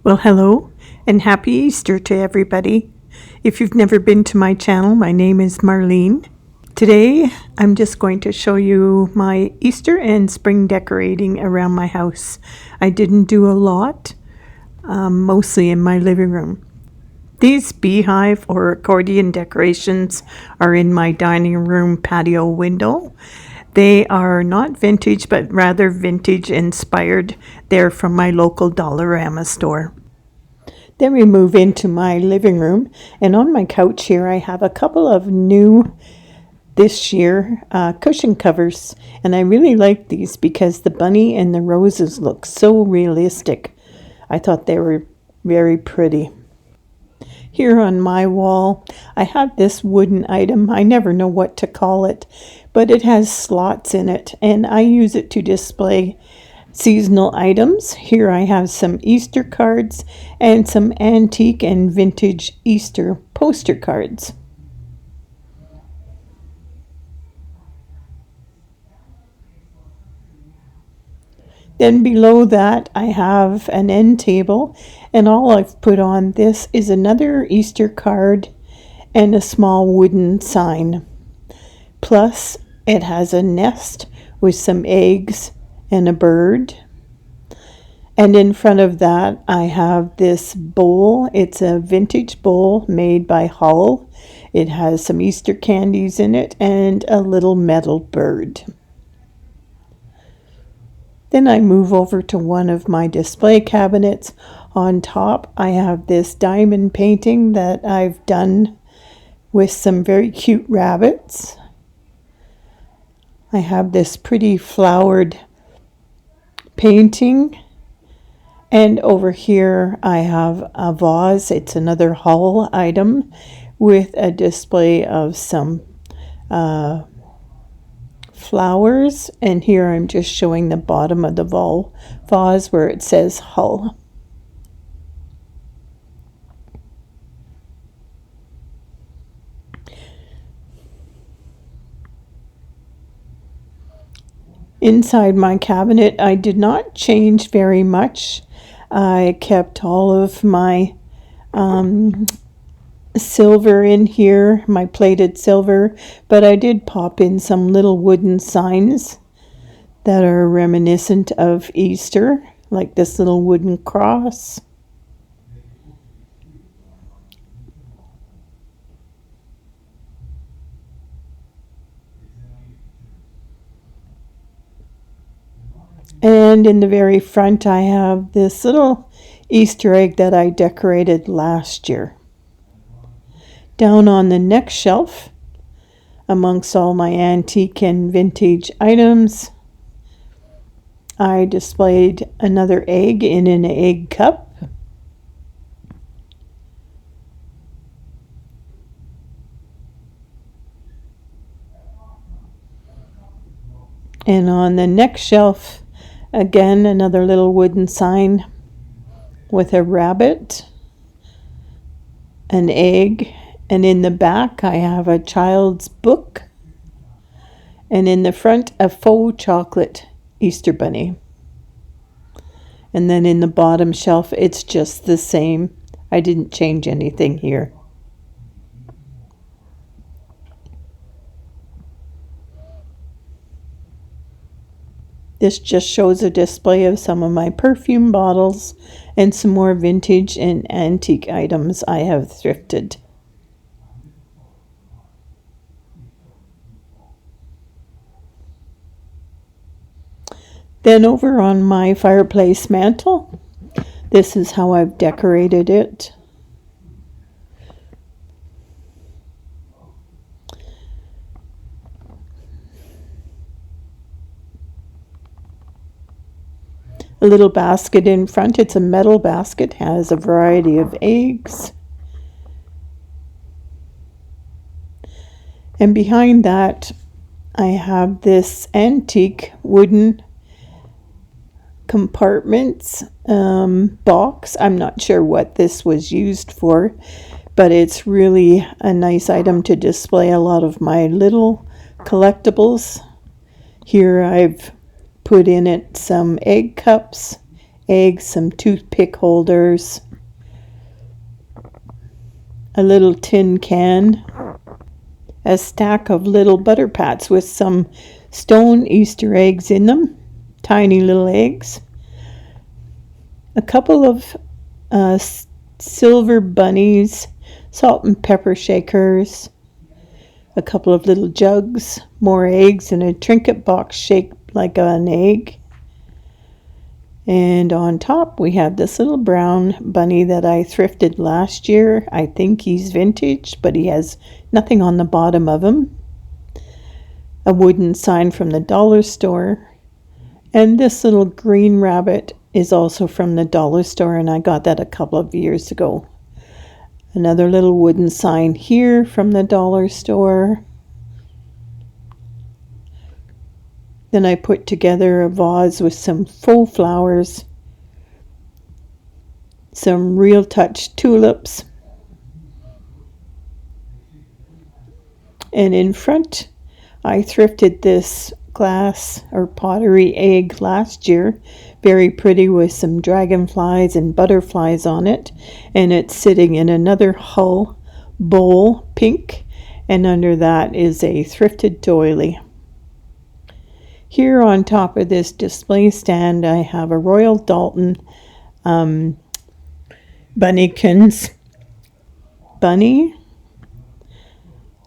Well, hello and happy Easter to everybody. If you've never been to my channel, my name is Marlene. Today, I'm just going to show you my Easter and spring decorating around my house. I didn't do a lot, mostly in my living room. These beehive or accordion decorations are in my dining room patio window. They are not vintage, but rather vintage inspired. They're from my local Dollarama store. Then we move into my living room, and on my couch here I have a couple of new this year cushion covers, and I really like these because the bunny and the roses look so realistic. I thought they were very pretty. Here on my wall, I have this wooden item. I never know what to call it, but it has slots in it, and I use it to display seasonal items. Here I have some Easter cards and some antique and vintage Easter poster cards. Then below that I have an end table, and all I've put on this is another Easter card and a small wooden sign. Plus it has a nest with some eggs and a bird. And in front of that I have this bowl. It's a vintage bowl made by Hull. It has some Easter candies in it and a little metal bird. Then I move over to one of my display cabinets. On top I have this diamond painting that I've done with some very cute rabbits. I have this pretty flowered painting, and over here I have a vase. It's another Hull item with a display of some flowers, and here I'm just showing the bottom of the vase where it says Hull. Inside my cabinet, I did not change very much. I kept all of my silver in here, my plated silver, but I did pop in some little wooden signs that are reminiscent of Easter, like this little wooden cross. And in the very front I have this little Easter egg that I decorated last year. Down on the next shelf, amongst all my antique and vintage items, I displayed another egg in an egg cup. And on the next shelf, again, another little wooden sign with a rabbit, an egg, and in the back I have a child's book, and in the front a faux chocolate Easter bunny. And then in the bottom shelf it's just the same. I didn't change anything here. This just shows a display of some of my perfume bottles and some more vintage and antique items I have thrifted. Then over on my fireplace mantle, this is how I've decorated it. A little basket in front. It's a metal basket, has a variety of eggs. And behind that I have this antique wooden compartments box. I'm not sure what this was used for, but it's really a nice item to display a lot of my little collectibles. Here I've put in it some egg cups eggs, some toothpick holders, a little tin can, a stack of little butter pats with some stone Easter eggs in them, tiny little eggs, a couple of silver bunnies, salt and pepper shakers, a couple of little jugs, more eggs, and a trinket box shaped like an egg. And on top we have this little brown bunny that I thrifted last year. I think he's vintage, but he has nothing on the bottom of him. A wooden sign from the dollar store. And this little green rabbit is also from the dollar store, and I got that a couple of years ago. Another little wooden sign here from the dollar store. Then I put together a vase with some faux flowers, some Real Touch tulips, and in front I thrifted this glass or pottery egg last year, very pretty with some dragonflies and butterflies on it, and it's sitting in another hull bowl, pink, and under that is a thrifted doily. Here on top of this display stand, I have a Royal Dalton Bunnykins bunny.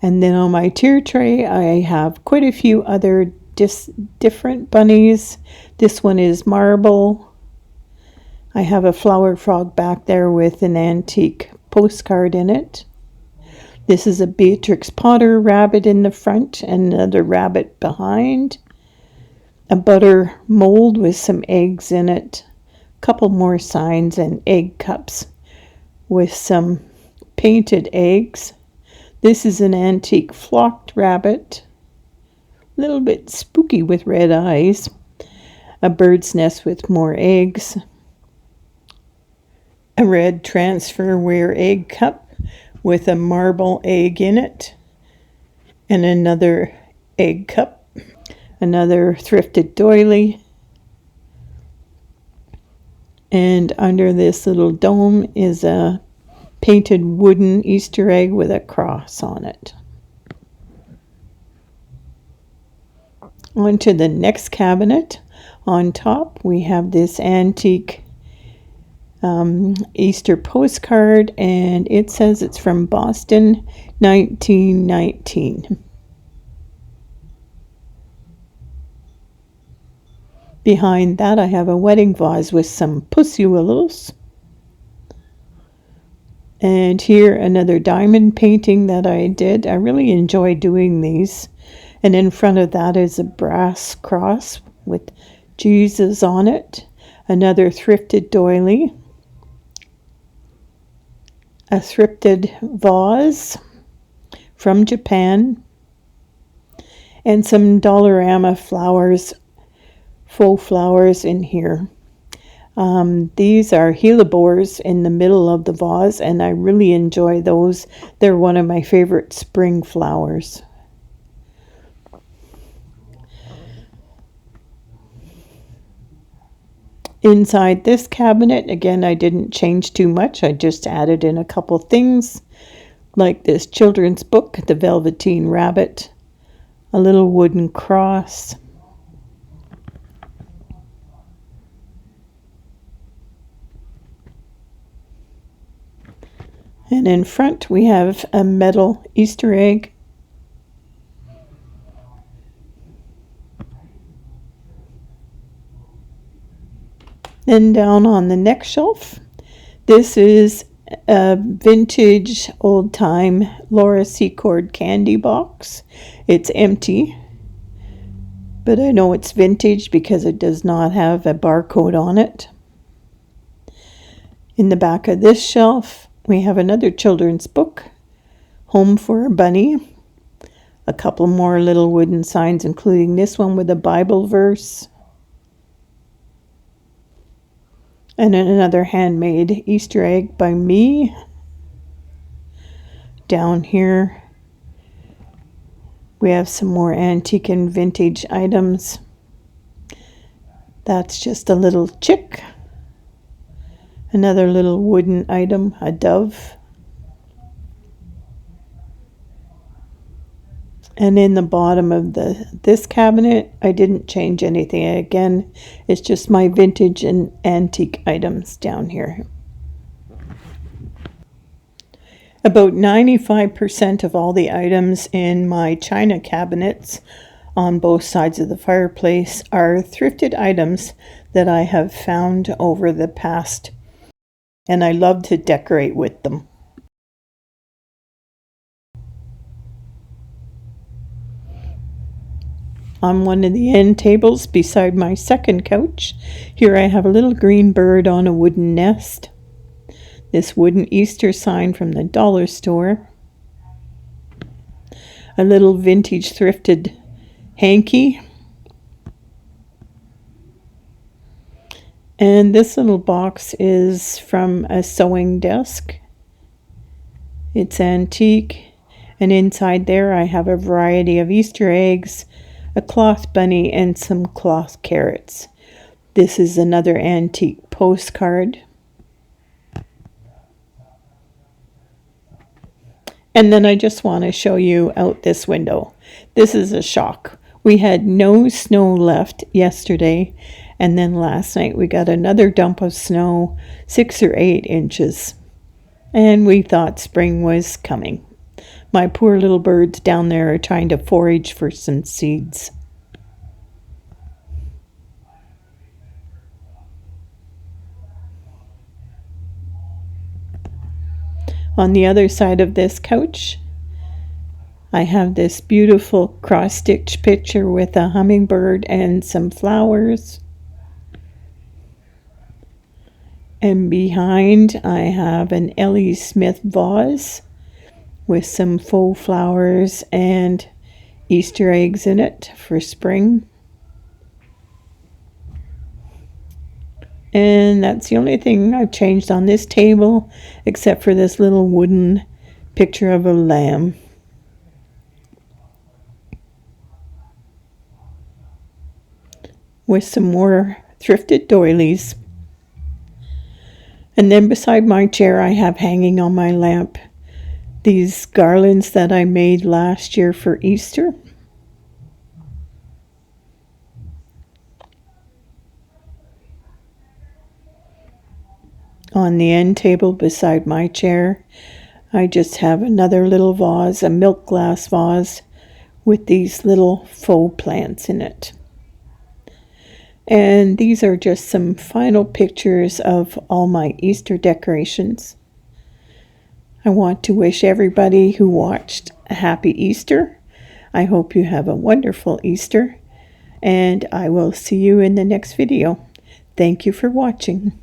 And then on my tier tray, I have quite a few other different bunnies. This one is marble. I have a flower frog back there with an antique postcard in it. This is a Beatrix Potter rabbit in the front and another rabbit behind. A butter mold with some eggs in it, a couple more signs, and egg cups with some painted eggs. This is an antique flocked rabbit, a little bit spooky with red eyes. A bird's nest with more eggs. A red transferware egg cup with a marble egg in it, and another egg cup. Another thrifted doily, and under this little dome is a painted wooden Easter egg with a cross on it. On to the next cabinet. On top we have this antique Easter postcard, and it says it's from Boston, 1919. Behind that I have a wedding vase with some pussy willows. And here another diamond painting that I did. I really enjoy doing these. And in front of that is a brass cross with Jesus on it. Another thrifted doily. A thrifted vase from Japan. And some Dollarama flowers, faux flowers in here. These are hellebores in the middle of the vase, and I really enjoy those. They're one of my favorite spring flowers. Inside this cabinet, again, I didn't change too much. I just added in a couple things, like this children's book, The Velveteen Rabbit, a little wooden cross, and in front we have a metal Easter egg. Then down on the next shelf, this is a vintage old-time Laura Secord candy box. It's empty, but I know it's vintage because it does not have a barcode on it. In the back of this shelf, we have another children's book, Home for a Bunny. A couple more little wooden signs, including this one with a Bible verse. And another handmade Easter egg by me. Down here, we have some more antique and vintage items. That's just a little chick. Another little wooden item, a dove. And in the bottom of this cabinet, I didn't change anything. Again, it's just my vintage and antique items down here. About 95% of all the items in my china cabinets on both sides of the fireplace are thrifted items that I have found over the past, and I love to decorate with them. On one of the end tables beside my second couch, here I have a little green bird on a wooden nest. This wooden Easter sign from the dollar store. A little vintage thrifted hanky. And this little box is from a sewing desk. It's antique. And inside there I have a variety of Easter eggs, a cloth bunny, and some cloth carrots. This is another antique postcard. And then I just want to show you out this window. This is a shock. We had no snow left yesterday, and then last night we got another dump of snow, 6 or 8 inches. And we thought spring was coming. My poor little birds down there are trying to forage for some seeds. On the other side of this couch, I have this beautiful cross-stitch picture with a hummingbird and some flowers. And behind, I have an Ellie Smith vase with some faux flowers and Easter eggs in it for spring. And that's the only thing I've changed on this table, except for this little wooden picture of a lamb. With some more thrifted doilies. And then beside my chair I have hanging on my lamp these garlands that I made last year for Easter. On the end table beside my chair, I just have another little vase, a milk glass vase, with these little faux plants in it. And these are just some final pictures of all my Easter decorations. I want to wish everybody who watched a happy Easter. I hope you have a wonderful Easter, and I will see you in the next video. Thank you for watching.